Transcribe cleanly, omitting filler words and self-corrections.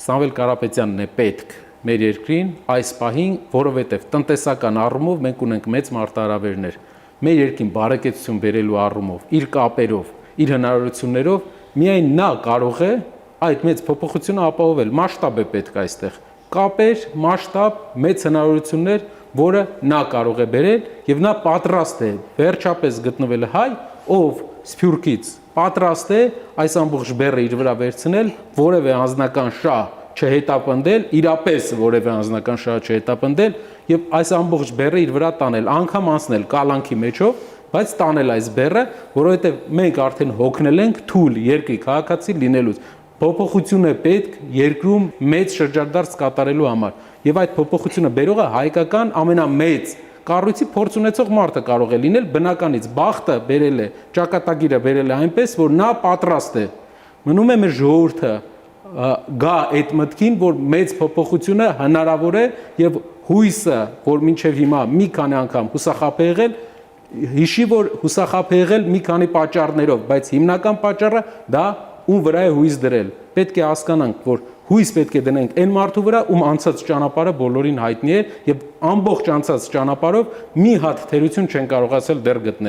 Սամվել Կարապետյանն է պետք մեր երկրին այս պահին, որովհետև տնտեսական առումով մենք ունենք մեծ մարտահրավերներ։ Մեր երկրին բարեկեցություն բերելու առումով, իր կապերով, իր հնարավորություններով միայն նա կարող է այդ մեծ փոփոխությունը ապահովել։ Մասշտաբ է պետք այստեղ։ Կապեր, մասշտաբ, մեծ հնարավորություններ, որը նա կարող է բերել եւ նա պատրաստ է վերջապես գտնվել հայ, ով Սփյուռքից պատրաստ է այս ամբողջ բեռը իր վրա վերցնել, որևէ անձնական շահ չհետապնդել, իրապես որևէ անձնական շահ չհետապնդել եւ այս ամբողջ բեռը իր վրա տանել, անգամ անցնել կալանքի մեջով, բայց տանել այս բեռը, որովհետեւ մենք արդեն հոգնել ենք թույլ երկրի քաղաքացի լինելուց։ Փոփոխություն է պետք երկրում մեծ շրջադարձ կատարելու համար եւ այդ փոփոխությունը բերողը հայկական ամենամեծ կառույցի փորձ ունեցող մարդը կարող է լինել բնականից բախտը բերել է ճակատագիրը բերել է այնպես որ նա պատրաստ է մնում է մեր ժողովուրդը գա այդ մտքին որ մեծ փոփոխությունը հնարավոր է եւ հույսը որ մինչեւ հիմա մի քանի անգամ հուսախաբ է եղել հիշի որ հուսախաբ է եղել մի քանի պատճառներով բայց հիմնական պատճառը դա ում վրա է հույս դրել պետք է հասկանանք որ հույս պետք է դնենք այն մարդու վրա ում անցած ճանապարհը բոլորին հայտնի է եւ ամբողջ անցած ճանապարհով մի հատ թերություն չեն կարողացել դեռ գտնել